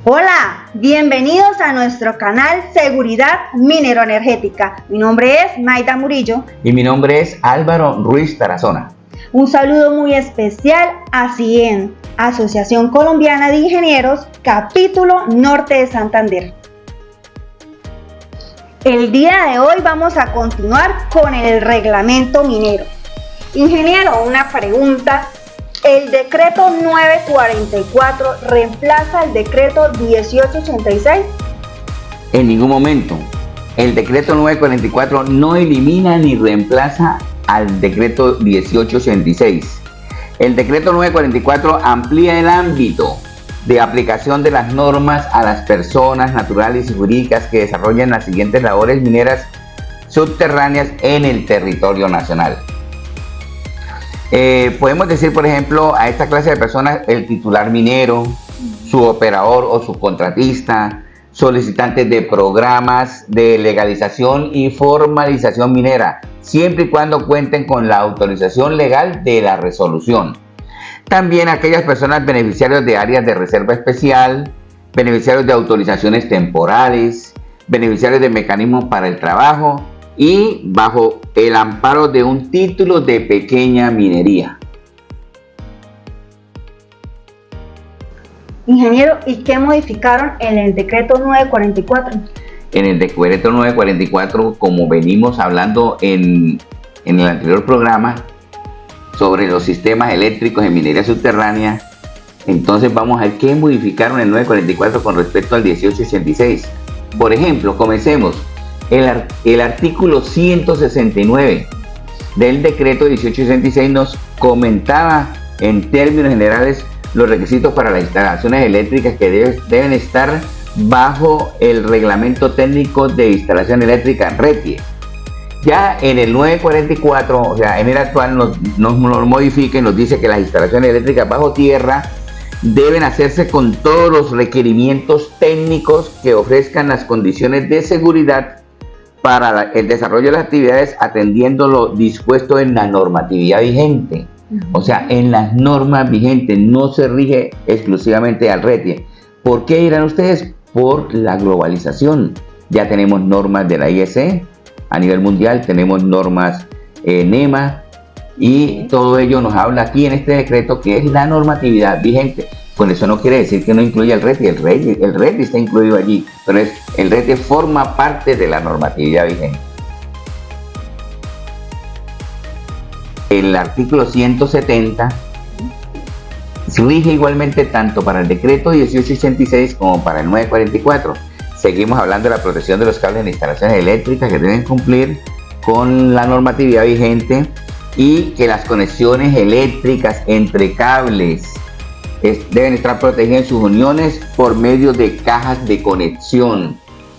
Hola, bienvenidos a nuestro canal Seguridad Mineroenergética. Mi nombre es Maida Murillo. Y mi nombre es Álvaro Ruiz Tarazona. Un saludo muy especial a CIEN, Asociación Colombiana de Ingenieros, Capítulo Norte de Santander. El día de hoy vamos a continuar con el reglamento minero. Ingeniero, una pregunta. ¿El decreto 944 reemplaza el decreto 1886? En ningún momento. El decreto 944 no elimina ni reemplaza al decreto 1886. El decreto 944 amplía el ámbito de aplicación de las normas a las personas naturales y jurídicas que desarrollan las siguientes labores mineras subterráneas en el territorio nacional. Podemos decir, por ejemplo, a esta clase de personas el titular minero, su operador o subcontratista, solicitantes de programas de legalización y formalización minera, siempre y cuando cuenten con la autorización legal de la resolución. También aquellas personas beneficiarios de áreas de reserva especial, beneficiarios de autorizaciones temporales, beneficiarios de mecanismos para el trabajo, y bajo el amparo de un título de pequeña minería. Ingeniero, ¿y qué modificaron en el decreto 944? En el decreto 944, como venimos hablando en el anterior programa sobre los sistemas eléctricos en minería subterránea, entonces vamos a ver qué modificaron en el 944 con respecto al 1886. Por ejemplo, comencemos. El artículo 169 del decreto 1866 nos comentaba en términos generales los requisitos para las instalaciones eléctricas que deben estar bajo el reglamento técnico de instalación eléctrica RETIE. Ya en el 944, o sea, en el actual nos modifica y nos dice que las instalaciones eléctricas bajo tierra deben hacerse con todos los requerimientos técnicos que ofrezcan las condiciones de seguridad para el desarrollo de las actividades, atendiendo lo dispuesto en la normatividad vigente. O sea, en las normas vigentes, no se rige exclusivamente al RETIE. ¿Por qué dirán ustedes? Por la globalización. Ya tenemos normas de la IEC a nivel mundial, tenemos normas NEMA, y todo ello nos habla aquí en este decreto que es la normatividad vigente. Con eso no quiere decir que no incluya el RETIE. El RETIE está incluido allí, pero el RETIE forma parte de la normatividad vigente. El artículo 170 rige igualmente tanto para el decreto 1886 como para el 944. Seguimos hablando de la protección de los cables en instalaciones eléctricas que deben cumplir con la normatividad vigente, y que las conexiones eléctricas entre cables deben estar protegidas en sus uniones por medio de cajas de conexión.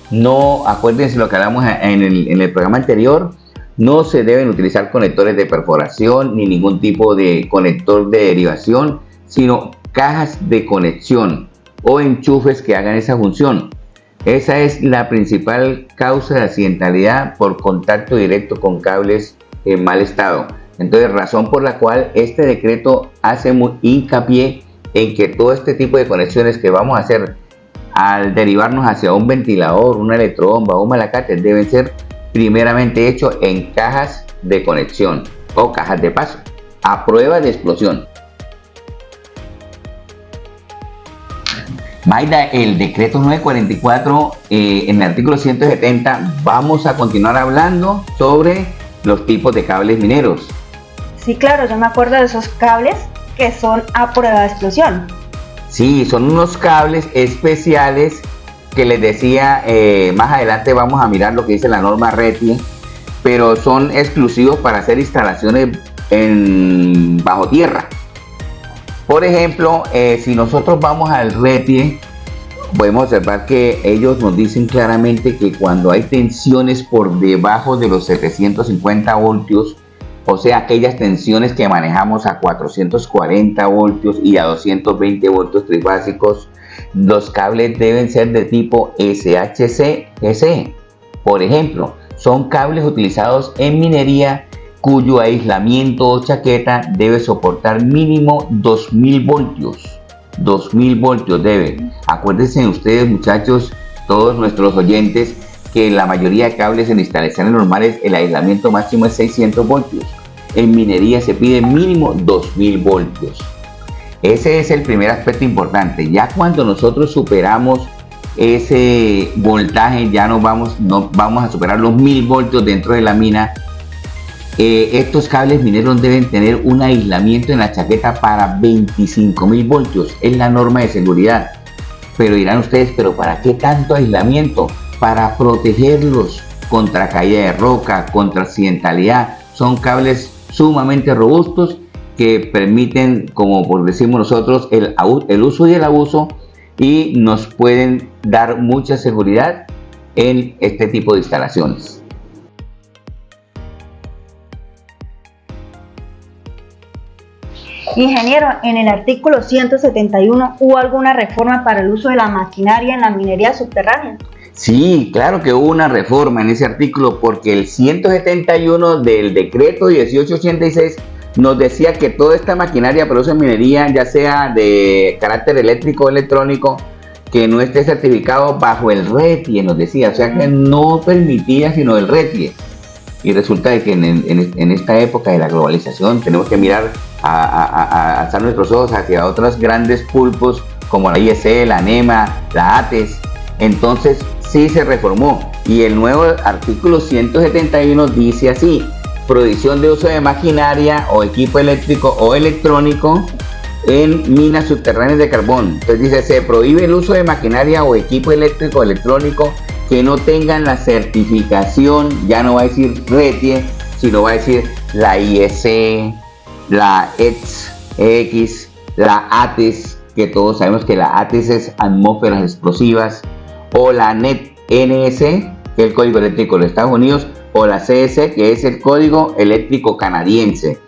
No, acuérdense lo que hablamos en el programa anterior, no se deben utilizar conectores de perforación ni ningún tipo de conector de derivación, sino cajas de conexión o enchufes que hagan esa función. Esa es la principal causa de accidentalidad por contacto directo con cables en mal estado. Entonces, razón por la cual este decreto hace hincapié en que todo este tipo de conexiones que vamos a hacer al derivarnos hacia un ventilador, una electrobomba o un malacate deben ser primeramente hechos en cajas de conexión o cajas de paso a prueba de explosión. Maida, el decreto 944 en el artículo 170 vamos a continuar hablando sobre los tipos de cables mineros. Sí, claro, yo me acuerdo de esos cables que son a prueba de explosión. Sí, son unos cables especiales que les decía, más adelante vamos a mirar lo que dice la norma RETIE, pero son exclusivos para hacer instalaciones bajo tierra. Por ejemplo, si nosotros vamos al RETIE, podemos observar que ellos nos dicen claramente que cuando hay tensiones por debajo de los 750 voltios, o sea, aquellas tensiones que manejamos a 440 voltios y a 220 voltios trifásicos, los cables deben ser de tipo SHC-GC. Por ejemplo, son cables utilizados en minería cuyo aislamiento o chaqueta debe soportar mínimo 2000 voltios. 2000 voltios debe. Acuérdense ustedes, muchachos, todos nuestros oyentes, que la mayoría de cables en instalaciones normales el aislamiento máximo es 600 voltios. En minería se pide mínimo 2000 voltios. Ese es el primer aspecto importante. Ya cuando nosotros superamos ese voltaje, ya no vamos a superar los 1000 voltios dentro de la mina. Estos cables mineros deben tener un aislamiento en la chaqueta para 25.000 voltios. Es la norma de seguridad. Pero dirán ustedes, ¿pero para qué tanto aislamiento? Para protegerlos contra caída de roca, contra accidentalidad. Son cables sumamente robustos que permiten, como por decimos nosotros, el uso y el abuso, y nos pueden dar mucha seguridad en este tipo de instalaciones. Ingeniero, en el artículo 171, ¿hubo alguna reforma para el uso de la maquinaria en la minería subterránea? Sí, claro que hubo una reforma en ese artículo, porque el 171 del decreto 1886 nos decía que toda esta maquinaria para uso en minería, ya sea de carácter eléctrico o electrónico, que no esté certificado bajo el RETIE, nos decía, o sea que no permitía sino el RETIE. Y resulta de que en esta época de la globalización tenemos que mirar a alzar nuestros ojos hacia otros grandes pulpos como la IEC, la NEMA, la ATES. Entonces sí se reformó, y el nuevo artículo 171 dice así: prohibición de uso de maquinaria o equipo eléctrico o electrónico en minas subterráneas de carbón. Entonces dice, se prohíbe el uso de maquinaria o equipo eléctrico o electrónico que no tengan la certificación, ya no va a decir RETIE, sino va a decir la IEC, la ETS, la ATES, que todos sabemos que la ATES es atmósferas explosivas, o la NET-NS, que es el código eléctrico de los Estados Unidos, o la CS, que es el código eléctrico canadiense,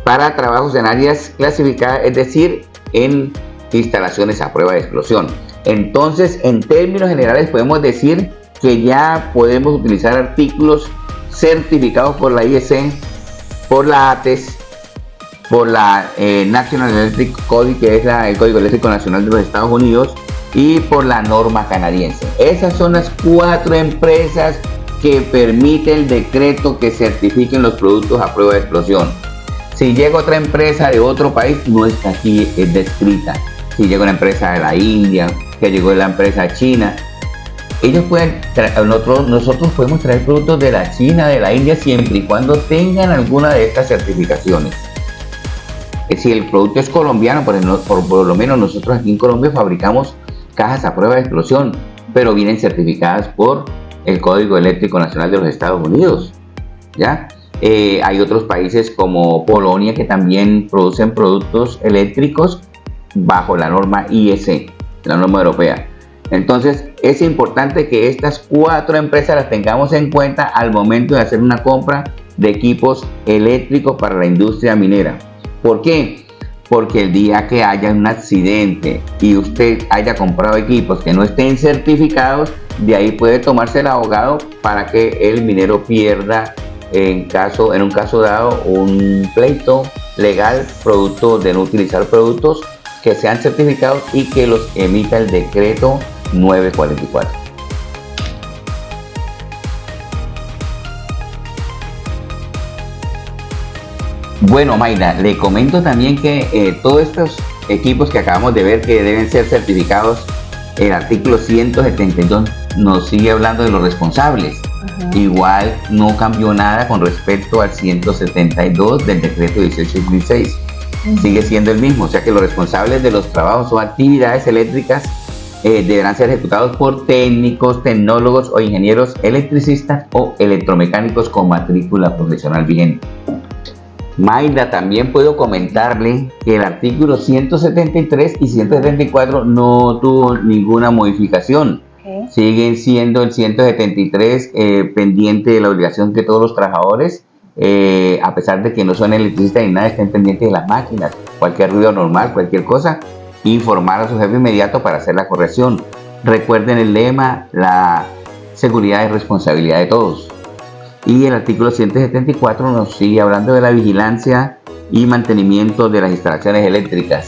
para trabajos en áreas clasificadas, es decir, en instalaciones a prueba de explosión. Entonces, en términos generales, podemos decir que ya podemos utilizar artículos certificados por la IEC, por la ATES, por la National Electric Code, que es el Código Eléctrico Nacional de los Estados Unidos, y por la norma canadiense. Esas son las 4 empresas que permite el decreto que certifiquen los productos a prueba de explosión. Si llega otra empresa de otro país, no está aquí descrita. Si llega una empresa de la India, que llegó la empresa china, ellos pueden nosotros podemos traer productos de la China, de la India, siempre y cuando tengan alguna de estas certificaciones. Si el producto es colombiano, por lo menos nosotros aquí en Colombia fabricamos cajas a prueba de explosión, pero vienen certificadas por el Código Eléctrico Nacional de los Estados Unidos, ¿ya? Hay otros países como Polonia que también producen productos eléctricos bajo la norma IEC, la norma europea. Entonces es importante que estas 4 empresas las tengamos en cuenta al momento de hacer una compra de equipos eléctricos para la industria minera. ¿Por qué? Porque el día que haya un accidente y usted haya comprado equipos que no estén certificados, de ahí puede tomarse el abogado para que el minero pierda, en un caso dado, un pleito legal producto de no utilizar productos que sean certificados y que los emita el decreto 944. Bueno, Mayra, le comento también que todos estos equipos que acabamos de ver que deben ser certificados, el artículo 172 nos sigue hablando de los responsables. Igual no cambió nada con respecto al 172 del decreto 1816. Sigue siendo el mismo, o sea que los responsables de los trabajos o actividades eléctricas deberán ser ejecutados por técnicos, tecnólogos o ingenieros electricistas o electromecánicos con matrícula profesional vigente. Mayra, también puedo comentarle que el artículo 173 y 174 no tuvo ninguna modificación. Siguen siendo el 173 pendiente de la obligación que todos los trabajadores, a pesar de que no son electricistas ni nada, estén pendientes de las máquinas. Cualquier ruido normal, cualquier cosa, informar a su jefe inmediato para hacer la corrección. Recuerden el lema: la seguridad es responsabilidad de todos. Y el artículo 174 nos sigue hablando de la vigilancia y mantenimiento de las instalaciones eléctricas.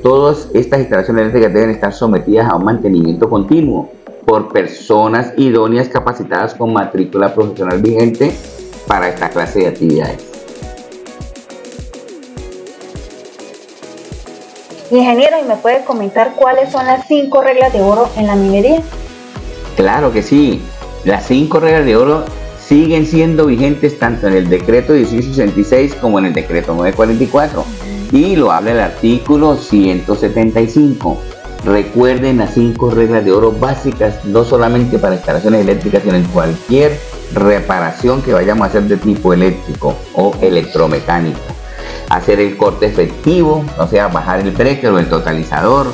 todas estas instalaciones eléctricas deben estar sometidas a un mantenimiento continuo por personas idóneas capacitadas con matrícula profesional vigente para esta clase de actividades. Ingeniero, ¿y me puede comentar cuáles son las 5 reglas de oro en la minería? Claro que sí, las 5 reglas de oro siguen siendo vigentes tanto en el decreto 1866 como en el decreto 944 y lo habla el artículo 175. Recuerden las 5 reglas de oro básicas, no solamente para instalaciones eléctricas, sino en cualquier reparación que vayamos a hacer de tipo eléctrico o electromecánico. Hacer el corte efectivo, o sea, bajar el breaker o el totalizador,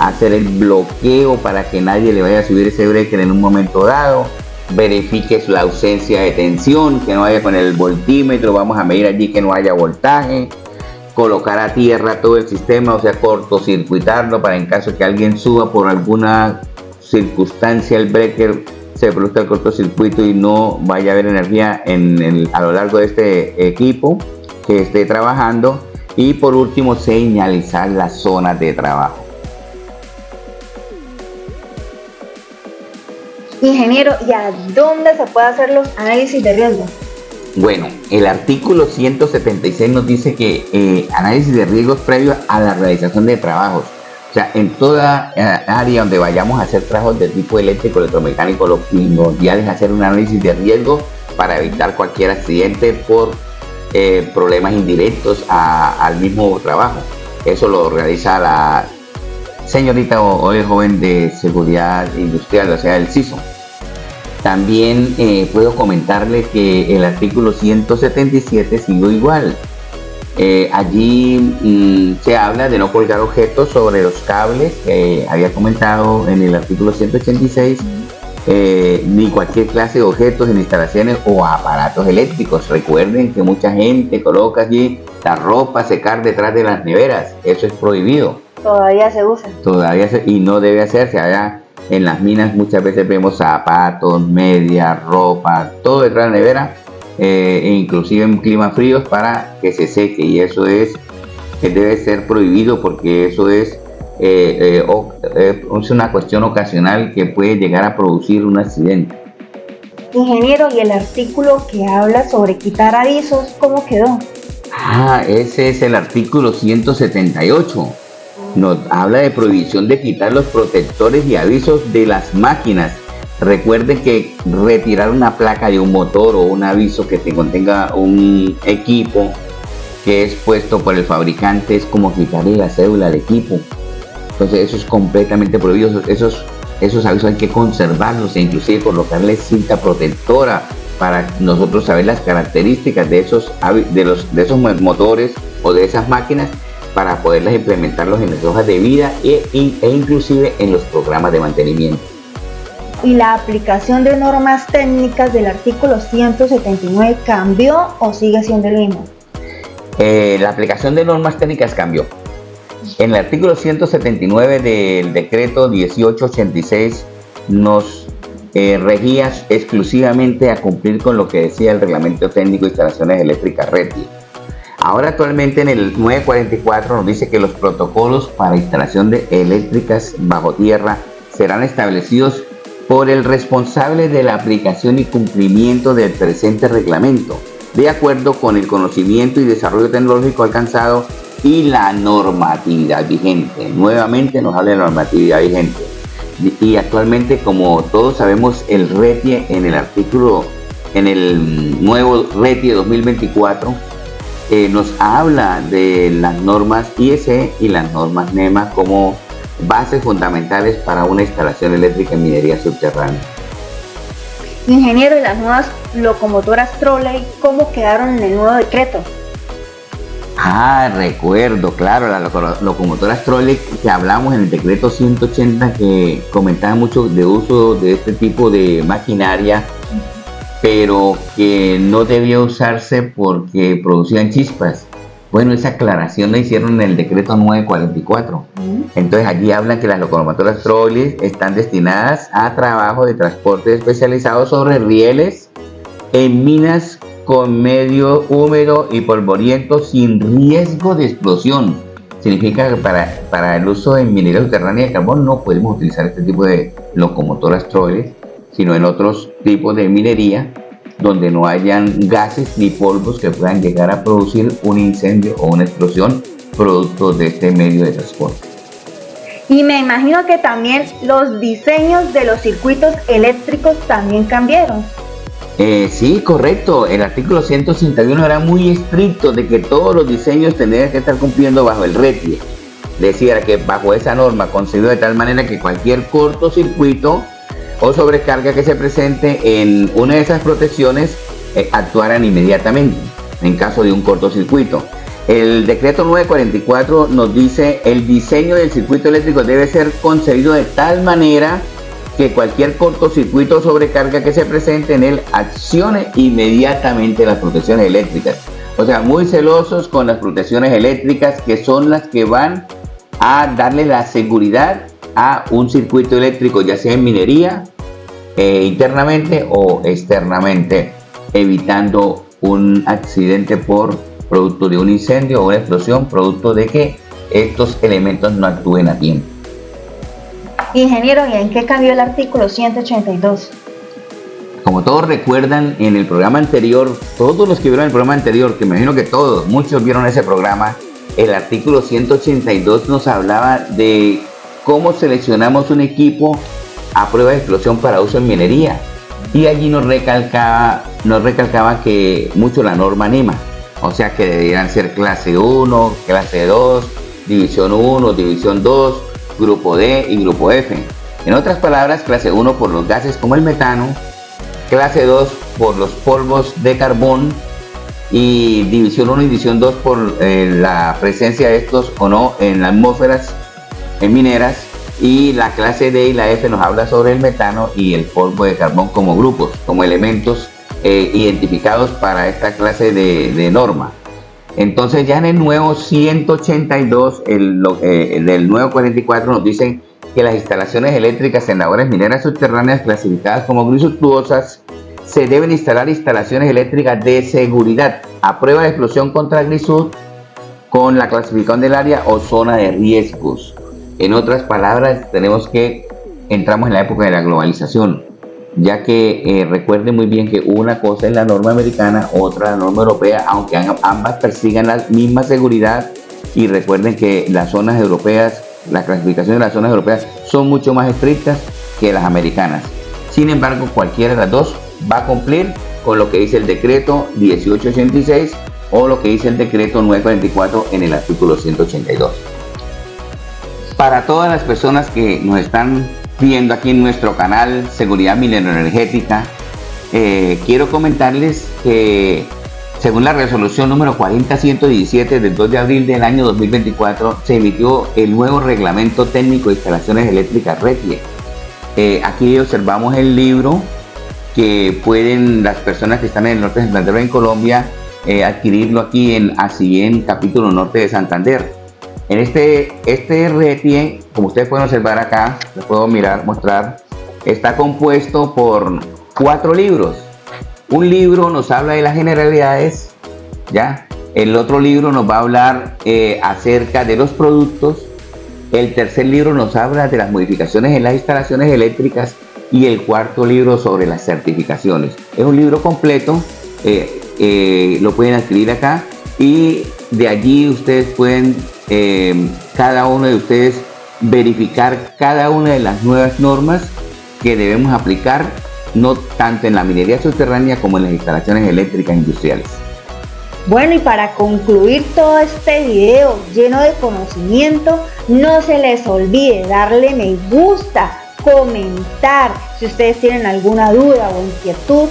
hacer el bloqueo para que nadie le vaya a subir ese breaker en un momento dado, verifique la ausencia de tensión, que no haya con el voltímetro, vamos a medir allí que no haya voltaje, colocar a tierra todo el sistema, o sea, cortocircuitarlo para en caso que alguien suba por alguna circunstancia el breaker, se produzca el cortocircuito y no vaya a haber energía a lo largo de este equipo que esté trabajando. Y por último, señalizar las zonas de trabajo. Ingeniero, ¿y a dónde se puede hacer los análisis de riesgo? Bueno, el artículo 176 nos dice que análisis de riesgos previos a la realización de trabajos. O sea, en toda área donde vayamos a hacer trabajos de tipo eléctrico, electromecánico, lo primordial es hacer un análisis de riesgo para evitar cualquier accidente por problemas indirectos al mismo trabajo. Eso lo realiza la señorita o el joven de seguridad industrial, o sea, el CISO. También puedo comentarle que el artículo 177 siguió igual. Allí se habla de no colgar objetos sobre los cables que había comentado en el artículo 186, ni cualquier clase de objetos en instalaciones o aparatos eléctricos. Recuerden que mucha gente coloca allí la ropa a secar detrás de las neveras. Eso es prohibido. Todavía se usa. Y no debe hacerse. Allá en las minas muchas veces vemos zapatos, medias, ropa, todo detrás de la nevera, e inclusive en climas fríos para que se seque, y eso debe ser prohibido porque eso es una cuestión ocasional que puede llegar a producir un accidente. Ingeniero, ¿y el artículo que habla sobre quitar avisos, cómo quedó? Ese es el artículo 178. Nos habla de prohibición de quitar los protectores y avisos de las máquinas. Recuerden que retirar una placa de un motor o un aviso que te contenga un equipo que es puesto por el fabricante es como quitarle la cédula al equipo. Entonces eso es completamente prohibido. Esos avisos hay que conservarlos e inclusive colocarle cinta protectora para nosotros saber las características de esos motores o de esas máquinas, para poderlas implementarlos en las hojas de vida e inclusive en los programas de mantenimiento. ¿Y la aplicación de normas técnicas del artículo 179 cambió o sigue siendo el mismo? La aplicación de normas técnicas cambió. En el artículo 179 del decreto 1886 nos regía exclusivamente a cumplir con lo que decía el reglamento técnico de instalaciones eléctricas RETI. Ahora actualmente en el 944 nos dice que los protocolos para instalación de eléctricas bajo tierra serán establecidos por el responsable de la aplicación y cumplimiento del presente reglamento, de acuerdo con el conocimiento y desarrollo tecnológico alcanzado y la normatividad vigente. Nuevamente nos habla de la normatividad vigente. Y actualmente, como todos sabemos, el RETIE en el nuevo RETIE 2024 nos habla de las normas IEC y las normas NEMA como bases fundamentales para una instalación eléctrica en minería subterránea. Ingeniero, ¿y las nuevas locomotoras trolley cómo quedaron en el nuevo decreto? Recuerdo, claro, las locomotoras trolley que hablamos en el decreto 180, que comentaba mucho de uso de este tipo de maquinaria, pero que no debía usarse porque producían chispas. Bueno, esa aclaración la hicieron en el decreto 944. Entonces allí hablan que las locomotoras trolley están destinadas a trabajo de transporte especializado sobre rieles en minas con medio húmedo y polvoriento sin riesgo de explosión. significa que para el uso en minería subterránea de carbón no podemos utilizar este tipo de locomotoras Troiler, sino en otros tipos de minería donde no hayan gases ni polvos que puedan llegar a producir un incendio o una explosión producto de este medio de transporte. Y me imagino que también los diseños de los circuitos eléctricos también cambiaron. Sí, correcto. El artículo 181 era muy estricto de que todos los diseños tendrían que estar cumpliendo bajo el RETIE. Decía que bajo esa norma concebido de tal manera que cualquier cortocircuito o sobrecarga que se presente en una de esas protecciones actuaran inmediatamente en caso de un cortocircuito. El decreto 944 nos dice el diseño del circuito eléctrico debe ser concebido de tal manera que cualquier cortocircuito o sobrecarga que se presente en él accione inmediatamente las protecciones eléctricas. O sea, muy celosos con las protecciones eléctricas que son las que van a darle la seguridad a un circuito eléctrico, ya sea en minería, internamente o externamente, evitando un accidente por producto de un incendio o una explosión, producto de que estos elementos no actúen a tiempo. Ingeniero, ¿y en qué cambió el artículo 182? Como todos recuerdan, en el programa anterior, todos los que vieron el programa anterior, que me imagino que todos, muchos vieron ese programa, el artículo 182 nos hablaba de cómo seleccionamos un equipo a prueba de explosión para uso en minería. Y allí nos recalcaba que mucho la norma NEMA, o sea que deberían ser clase 1, clase 2, división 1, división 2, grupo D y grupo F. En otras palabras, clase 1 por los gases como el metano, clase 2 por los polvos de carbón y división 1 y división 2 por la presencia de estos o no en las atmósferas mineras, y la clase D y la F nos habla sobre el metano y el polvo de carbón como grupos, como elementos identificados para esta clase de norma. Entonces ya en el nuevo 182, del nuevo 44 nos dicen que las instalaciones eléctricas en labores mineras subterráneas clasificadas como grisuntuosas se deben instalar instalaciones eléctricas de seguridad a prueba de explosión contra grisud con la clasificación del área o zona de riesgos. En otras palabras, entramos en la época de la globalización, ya que recuerden muy bien que una cosa es la norma americana, otra la norma europea, aunque ambas persigan la misma seguridad, y recuerden que las zonas europeas, la clasificación de las zonas europeas son mucho más estrictas que las americanas. Sin embargo, cualquiera de las dos va a cumplir con lo que dice el decreto 1886 o lo que dice el decreto 944 en el artículo 182. Para todas las personas que nos están viendo aquí en nuestro canal Seguridad Minero-Energética, quiero comentarles que según la resolución número 40117 del 2 de abril del año 2024 se emitió el nuevo reglamento técnico de instalaciones eléctricas RETIE. Aquí observamos el libro que pueden las personas que están en el norte de Santander en Colombia adquirirlo aquí en ACIEN capítulo norte de Santander. En este RETIE, como ustedes pueden observar acá, les puedo mostrar, está compuesto por 4 libros. Un libro nos habla de las generalidades, ¿ya? El otro libro nos va a hablar acerca de los productos. El tercer libro nos habla de las modificaciones en las instalaciones eléctricas y el cuarto libro sobre las certificaciones. Es un libro completo, lo pueden adquirir acá y de allí ustedes pueden, cada uno de ustedes, verificar cada una de las nuevas normas que debemos aplicar, no tanto en la minería subterránea como en las instalaciones eléctricas industriales. Bueno, y para concluir todo este video lleno de conocimiento, no se les olvide darle me gusta, comentar. Si ustedes tienen alguna duda o inquietud,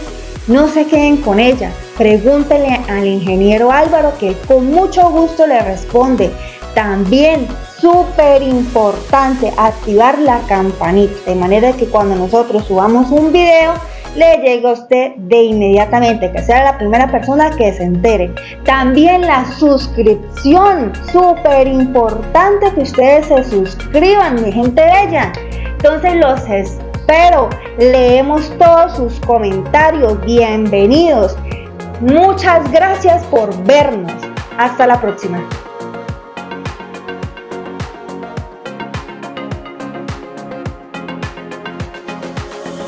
no se queden con ella. Pregúntenle al ingeniero Álvaro, que con mucho gusto le responde. También, súper importante, activar la campanita, de manera que cuando nosotros subamos un video, le llegue a usted de inmediatamente, que sea la primera persona que se entere. También la suscripción, súper importante que ustedes se suscriban, mi gente bella. Entonces los espero, leemos todos sus comentarios, bienvenidos. Muchas gracias por vernos, hasta la próxima.